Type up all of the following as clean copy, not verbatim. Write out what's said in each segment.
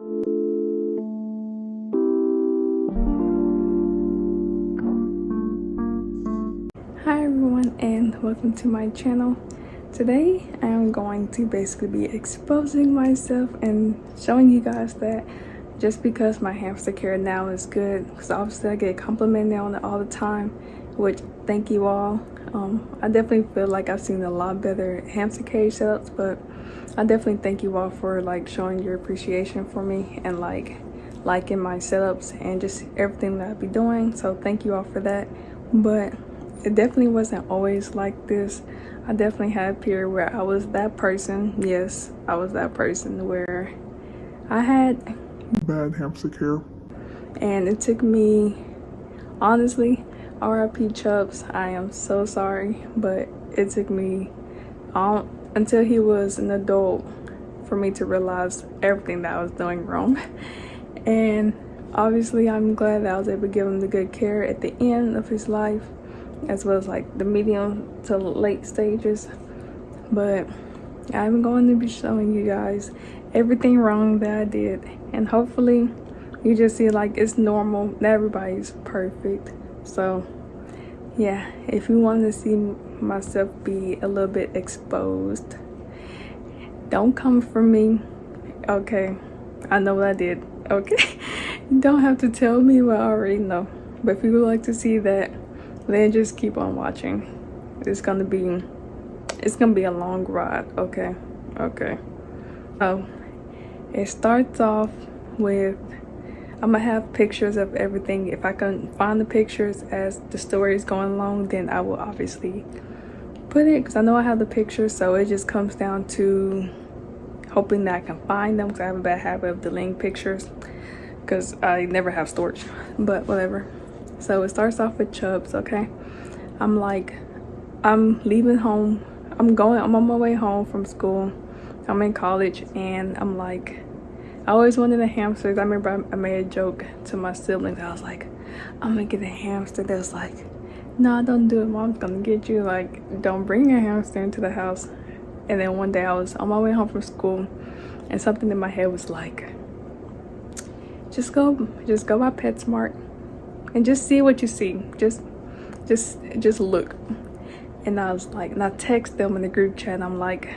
Hi everyone, and welcome to my channel. Today I am going to basically be exposing myself and showing you guys that just because my hamster care now is good, because obviously I get complimented on it all the time, which thank you all. I definitely feel like I've seen a lot better hamster cage setups, but I definitely thank you all for like showing your appreciation for me and liking my setups and just everything that I be doing. So thank you all for that. But it definitely wasn't always like this. I definitely had a period where I was that person. Yes, I was that person where I had bad hamster care. And it took me, honestly, RIP Chubbs, I am so sorry, but it took me until he was an adult for me to realize everything that I was doing wrong. And obviously I'm glad that I was able to give him the good care at the end of his life, as well as like the medium to late stages. But I'm going to be showing you guys everything wrong that I did, and hopefully you just see like it's normal. Not everybody's perfect. So yeah, if you want to see myself be a little bit exposed, don't come for me, okay? I know what I did, okay? You don't have to tell me what I already know. But if you would like to see that, then just keep on watching. It's gonna be a long ride, okay? So it starts off with, I'm gonna have pictures of everything. If I can find the pictures as the story is going along, then I will obviously put it, because I know I have the pictures. So it just comes down to hoping that I can find them, because I have a bad habit of deleting pictures because I never have storage, but whatever. So it starts off with Chubbs, okay? I'm leaving home. I'm on my way home from school. I'm in college, and I'm like, I always wanted a hamster. I remember I made a joke to my siblings. I was like, I'm gonna get a hamster. They was like, no, don't do it. Mom's gonna get you. Like, don't bring your hamster into the house. And then one day I was on my way home from school, and something in my head was like, just go by PetSmart and just see what you see. Just look. And I was like, and I text them in the group chat, and I'm like,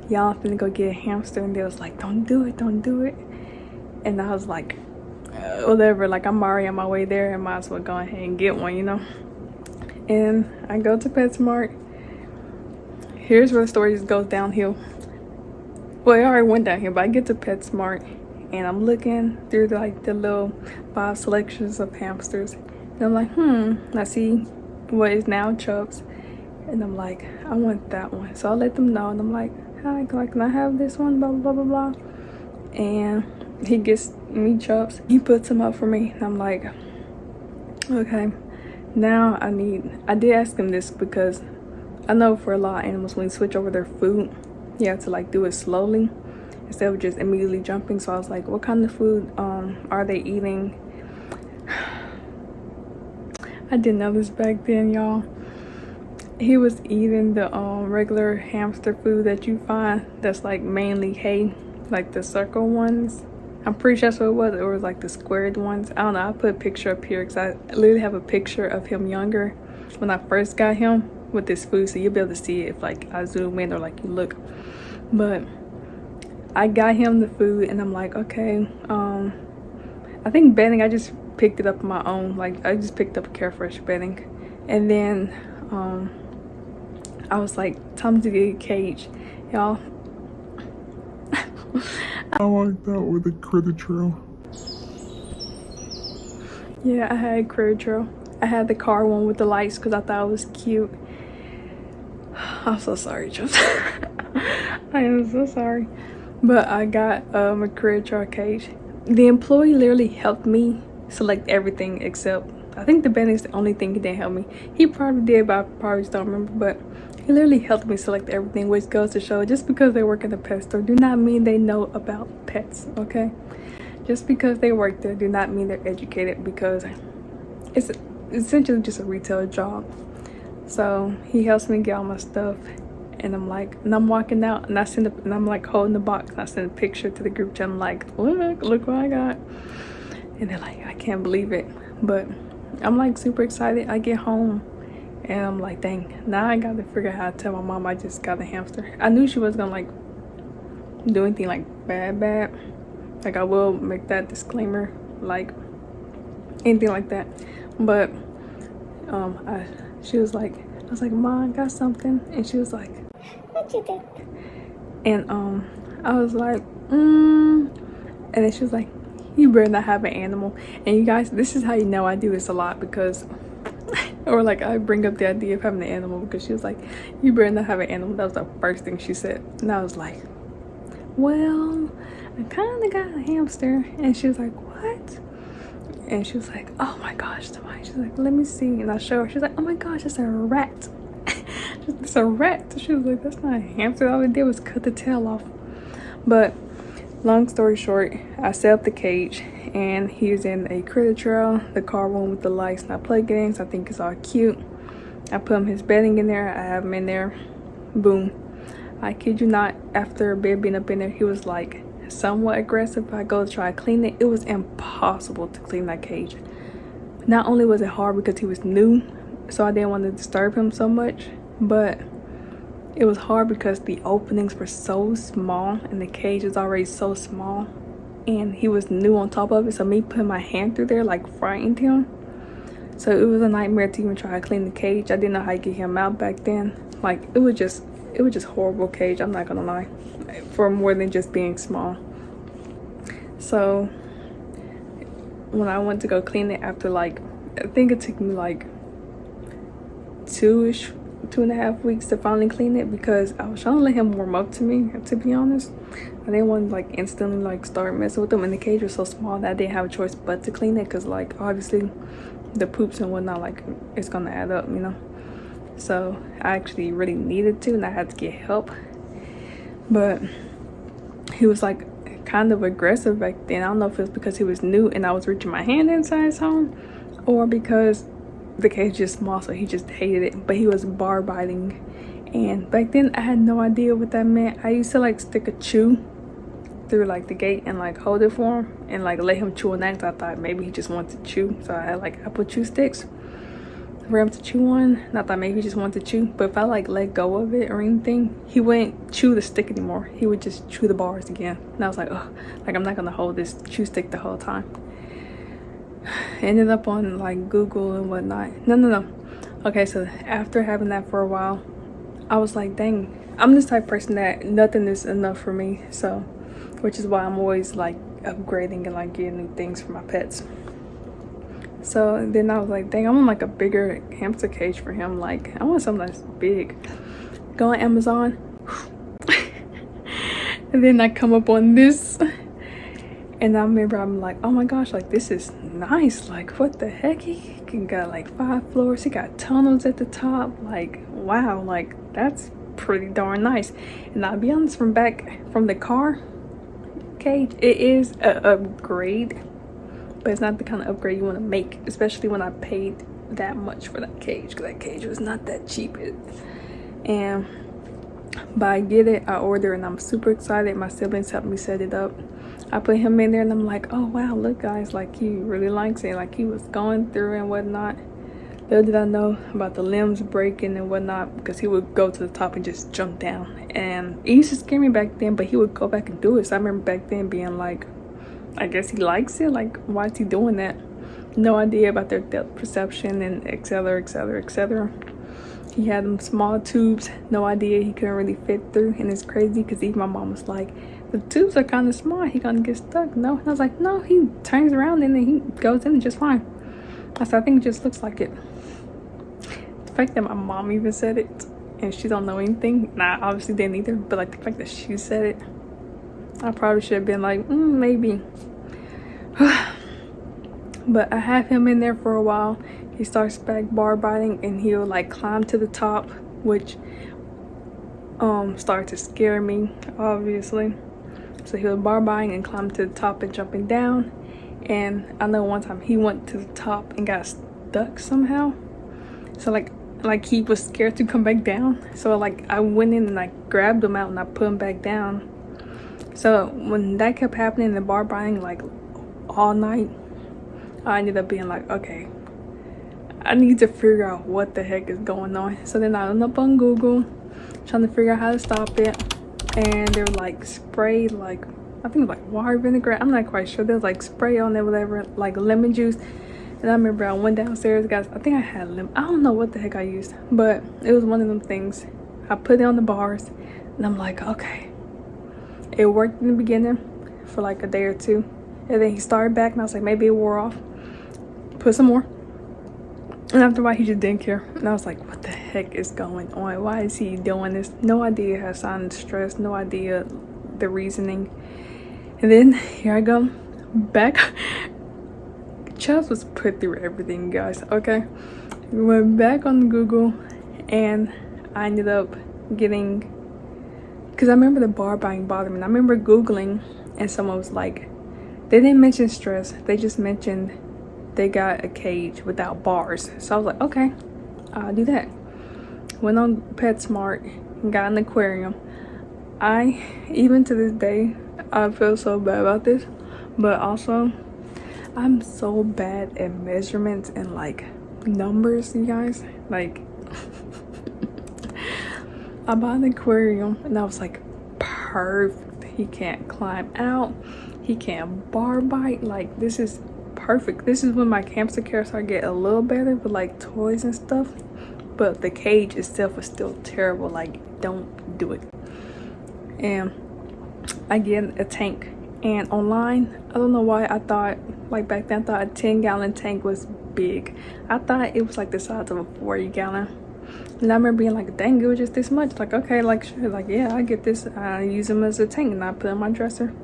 y'all finna go get a hamster. And they was like, don't do it. And I was like, whatever, like I'm already on my way there, and might as well go ahead and get one, you know? And I go to PetSmart. Here's where the story just goes downhill. Well, it already went downhill, but I get to PetSmart, and I'm looking through like the little 5 selections of hamsters, and I'm like, I see what is now Chubbs, and I'm like, I want that one. So I let them know, and I'm like, hi, can I have this one, blah blah blah blah. And he gets me Chubbs. He puts them up for me, and I'm like, okay, now I did ask him this, because I know for a lot of animals, when you switch over their food, you have to like do it slowly instead of just immediately jumping. So I was like, what kind of food are they eating? I didn't know this back then, y'all. He was eating the regular hamster food that you find that's like mainly hay, like the circle ones. I'm pretty sure that's what it was. It was like the squared ones. I don't know. I'll put a picture up here, because I literally have a picture of him younger when I first got him with this food, so you'll be able to see it if like I zoom in or like you look. But I got him the food, and I'm like, okay, I think bedding, I just picked it up on my own. Like I just picked up Carefresh Bedding, and then I was like, time to get a cage, y'all. I like that with the critter trail. Yeah, I had critter trail. I had the car one with the lights because I thought it was cute. I'm so sorry, Joe. I am so sorry. But I got a critter trail cage. The employee literally helped me select everything, except I think the bedding is the only thing he didn't help me. He probably did, but I probably just don't remember. But he literally helped me select everything, which goes to show, just because they work in a pet store do not mean they know about pets, okay? Just because they work there do not mean they're educated, because it's essentially just a retail job. So he helps me get all my stuff, And I'm walking out, and I'm like holding the box, and I send a picture to the group chat. I'm like, look what I got. And they're like, I can't believe it. But I'm like super excited. I get home and I'm like, dang, now I gotta figure out how to tell my mom I just got a hamster. I knew she wasn't gonna like do anything like bad. Like, I will make that disclaimer, like anything like that. But she was like, I was like, Mom, I got something. And she was like, what you did? And I was like, and then she was like, you better not have an animal. And you guys, this is how you know I do this a lot, because or like I bring up the idea of having an animal, because she was like, you better not have an animal. That was the first thing she said. And I was like, well, I kind of got a hamster. And she was like, what? And she was like, oh my gosh, somebody. She's like, let me see. And I show her. She's like, oh my gosh, it's a rat. It's a rat. She was like, that's not a hamster. All I did was cut the tail off. But long story short, I set up the cage, and he's in a critter trail, the car one with the lights not plugged in, so I think it's all cute. I put him his bedding in there. I have him in there. Boom. I kid you not, after Bear being up in there, he was like somewhat aggressive. I go to try to clean it. It was impossible to clean that cage. Not only was it hard because he was new, so I didn't want to disturb him so much, but it was hard because the openings were so small and the cage is already so small, and he was new on top of it, so me putting my hand through there like frightened him. So it was a nightmare to even try to clean the cage. I didn't know how to get him out back then. Like, it was just horrible cage, I'm not gonna lie, for more than just being small. So when I went to go clean it, after like, I think it took me like 2.5 weeks to finally clean it, because I was trying to let him warm up to me, to be honest. I didn't want to like instantly like start messing with him, and the cage was so small that I didn't have a choice but to clean it, because like obviously the poops and whatnot, like it's gonna add up, you know. So I actually really needed to, and I had to get help. But he was like kind of aggressive back then. I don't know if it was because he was new and I was reaching my hand inside his home, or because the cage is small, so he just hated it. But he was bar biting, and back then I had no idea what that meant. I used to like stick a chew through like the gate and like hold it for him and like let him chew on that, because I thought maybe he just wanted to chew. So I had like apple chew sticks for him to chew on, and I thought maybe he just wanted to chew. But if I like let go of it or anything, he wouldn't chew the stick anymore. He would just chew the bars again. And I was like, oh, like I'm not gonna hold this chew stick the whole time. Ended up on like Google and whatnot. No. Okay, so after having that for a while, I was like, dang, I'm this type of person that nothing is enough for me. So, which is why I'm always like upgrading and like getting new things for my pets. So then I was like, dang, I want like a bigger hamster cage for him. Like, I want something that's big. Go on Amazon. And then I come up on this. And I remember I'm like, oh my gosh, like this is nice. Like, what the heck? He got like 5 floors. He got tunnels at the top. Like, wow, like that's pretty darn nice. And I'll be honest, from the car cage, it is a upgrade. But it's not the kind of upgrade you want to make, especially when I paid that much for that cage, because that cage was not that cheap. But I get it, I order, and I'm super excited. My siblings helped me set it up. I put him in there, and I'm like, oh wow, look guys, like he really likes it. Like he was going through and whatnot. Little did I know about the limbs breaking and whatnot, because he would go to the top and just jump down. And it used to scare me back then, but he would go back and do it. So I remember back then being like, I guess he likes it. Like, why is he doing that? No idea about their depth perception and etc. He had them small tubes. No idea he couldn't really fit through. And it's crazy because even my mom was like, the tubes are kind of small. He gonna get stuck. No. And I was like, no, he turns around and then he goes in just fine. I said, I think it just looks like it. The fact that my mom even said it and she don't know anything. And I obviously didn't either. But like the fact that she said it, I probably should have been like, maybe. But I have him in there for a while. He starts back bar biting, and he'll like climb to the top, which started to scare me, obviously. So he was bar biting and climbing to the top and jumping down. And I know one time he went to the top and got stuck somehow. So like like he was scared to come back down. So like I went in and I grabbed him out and I put him back down. So when that kept happening, the bar biting like all night, I ended up being like, okay, I need to figure out what the heck is going on. So then I went up on Google trying to figure out how to stop it, and they were like spray, like I think it was like water vinegar, I'm not quite sure. There was like spray on it, whatever, like lemon juice. And I remember I went downstairs, guys, I think I had lemon, I don't know what the heck I used, but it was one of them things. I put it on the bars and I'm like, okay, it worked in the beginning for like a day or two, and then he started back and I was like, maybe it wore off. Put some more, and after a while he just didn't care, and I was like, what the heck is going on? Why is he doing this? No idea how signs of stress, no idea the reasoning. And then here I go back. Chubbs was put through everything, guys. Okay, we went back on Google and I ended up getting, because I remember the bar biting bothered me, and I remember Googling and someone was like, they didn't mention stress, they just mentioned they got a cage without bars. So I was like, okay, I'll do that. Went on PetSmart and got an aquarium. Even to this day, I feel so bad about this, but also I'm so bad at measurements and like numbers, you guys. Like I bought an aquarium and I was like, perfect. He can't climb out, he can't bar bite, like this is perfect. This is when my hamster care started getting a little better with like toys and stuff, but the cage itself was still terrible. Like, don't do it. And I get a tank, and online, I don't know why I thought, like back then I thought a 10-gallon tank was big. I thought it was like the size of a 40-gallon, and I remember being like, dang, it was just this much. Like, okay, like sure, like yeah, I get this. I use them as a tank and I put it in my dresser.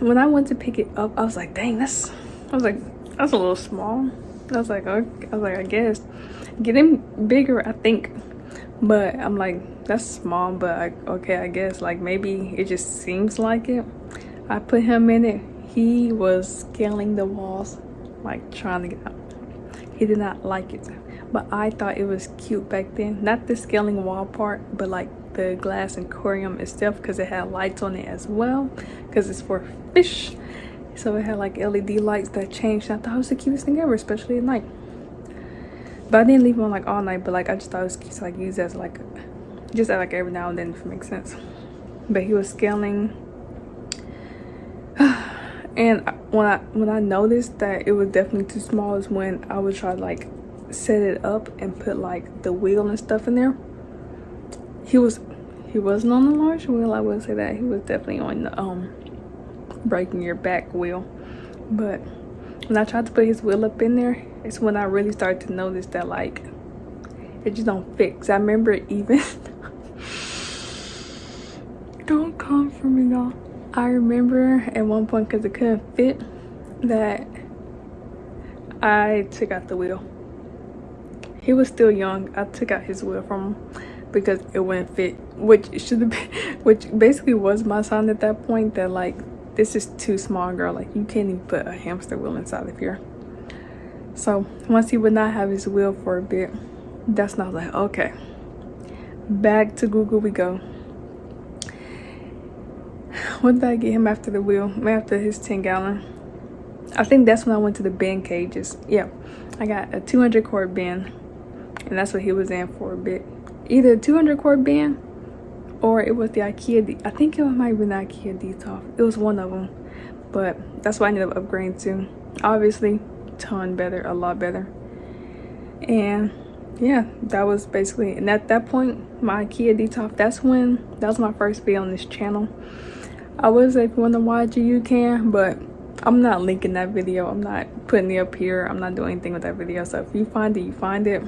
When I went to pick it up, I was like, dang, that's a little small. I was like, okay, I guess getting bigger, I think, but I'm like, that's small, but okay, I guess like maybe it just seems like it. I put him in it. He was scaling the walls, like trying to get out. He did not like it, but I thought it was cute back then. Not the scaling wall part, but like the glass aquarium itself, because it had lights on it as well, because it's for fish. So it had like LED lights that changed. I thought it was the cutest thing ever, especially at night. But I didn't leave it on like all night, but like I just thought it was cute to like use as like just like every now and then, if it makes sense. But he was scaling. And when I noticed that it was definitely too small is when I would try to like set it up and put like the wheel and stuff in there. He wasn't on the large wheel, I would say that. He was definitely on the breaking your back wheel. But when I tried to put his wheel up in there, it's when I really started to notice that like it just don't fit. 'Cause I remember even don't come for me, y'all. I remember at one point, because it couldn't fit, that I took out the wheel. He was still young. I took out his wheel from him because it wouldn't fit, which should have been, which basically was my sign at that point that like, this is too small, girl. Like, you can't even put a hamster wheel inside of here. So once he would not have his wheel for a bit, that's when I was like, okay, back to Google we go. What did I get him after the wheel? After his 10-gallon? I think that's when I went to the bin cages. Yeah, I got a 200 quart bin, and that's what he was in for a bit. Either a 200 quart bin or it was the Ikea. I think it might have been the Ikea detolf. It was one of them, but that's what I ended up upgrading to. Obviously, ton better, a lot better. And yeah, that was basically, and at that point, my Ikea detolf, that was my first video on this channel. I would say if you want to watch it, you can, but I'm not linking that video. I'm not putting it up here. I'm not doing anything with that video. So if you find it, you find it.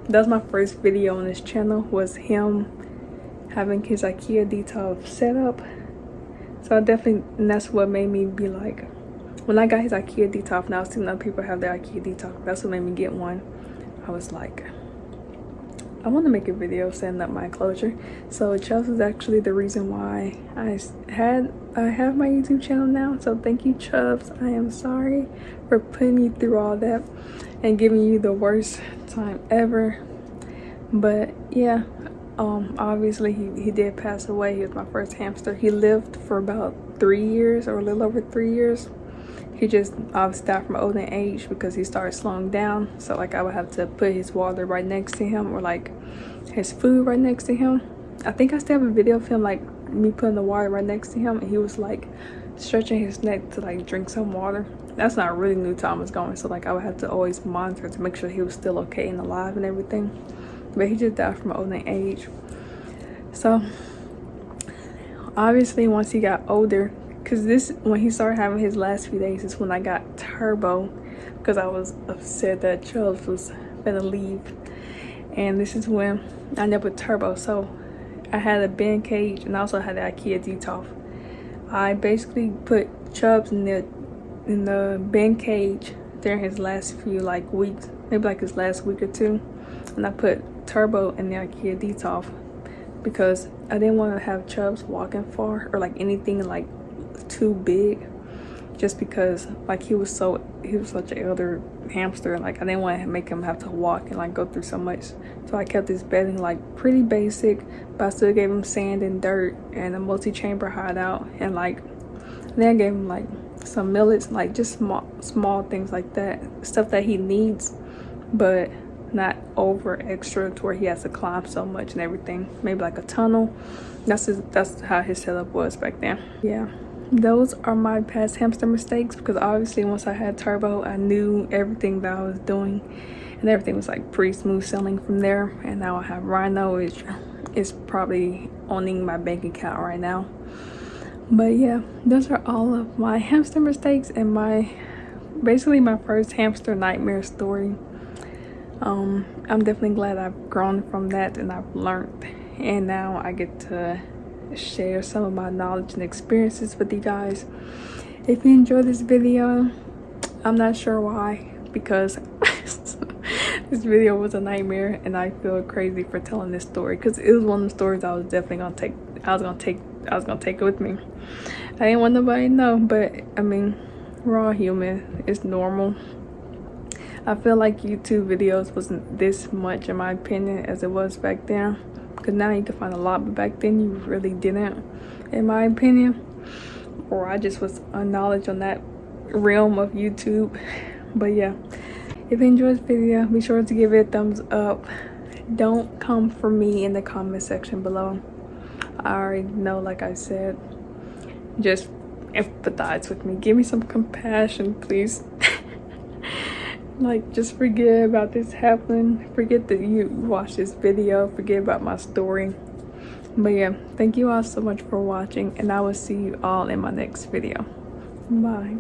That was my first video on this channel, was him having his Ikea detolf set up. So I definitely, and that's what made me be like, when I got his Ikea detolf, and I was seeing other people have their Ikea detolf, that's what made me get one. I was like, I want to make a video setting up my enclosure. So Chelsea is actually the reason why I had I have my YouTube channel now, so thank you, Chubbs. I am sorry for putting you through all that and giving you the worst time ever. But yeah, obviously he did pass away. He was my first hamster. He lived for about 3 years, or a little over 3 years. He just obviously died from old age because he started slowing down. So like I would have to put his water right next to him, or like his food right next to him. I think I still have a video of him, like me putting the water right next to him, and he was like stretching his neck to like drink some water. That's not really new time was going, so like I would have to always monitor to make sure he was still okay and alive and everything. But he just died from old age. So obviously once he got older, because this, when he started having his last few days, is when I got Turbo, because I was upset that Chubbs was gonna leave. And this is when I ended up with Turbo. So I had a bin cage, and I also had the Ikea detolf. I basically put Chubbs in the bin cage during his last few like weeks, maybe like his last week or two, and I put Turbo in the Ikea detolf because I didn't want to have Chubbs walking far, or like anything like too big, just because like he was such an elder hamster, and like I didn't want to make him have to walk and like go through so much. So I kept his bedding like pretty basic, but I still gave him sand and dirt and a multi-chamber hideout, and like then I gave him like some millets, like just small things like that, stuff that he needs, but not over extra to where he has to climb so much and everything. Maybe like a tunnel. That's how his setup was back then. Yeah, those are my past hamster mistakes, because obviously once I had Turbo, I knew everything that I was doing, and everything was like pretty smooth sailing from there. And now I have Rhino, which is probably owning my bank account right now. But yeah, those are all of my hamster mistakes and basically my first hamster nightmare story. I'm definitely glad I've grown from that and I've learned, and now I get to share some of my knowledge and experiences with you guys. If you enjoyed this video, I'm not sure why, because this video was a nightmare, and I feel crazy for telling this story, because it was one of the stories I was definitely gonna take. I was gonna take it with me. I didn't want nobody to know, but I mean, we're all human. It's normal. I feel like YouTube videos wasn't this much, in my opinion, as it was back then, because now you can find a lot, but back then you really didn't, in my opinion. Or I just was unknowledge on that realm of YouTube. But yeah, if you enjoyed this video, be sure to give it a thumbs up. Don't come for me in the comment section below. I already know, like I said, just empathize with me. Give me some compassion, please. Like, just forget about this happening. Forget that you watched this video. Forget about my story. But yeah, thank you all so much for watching, and I will see you all in my next video. Bye.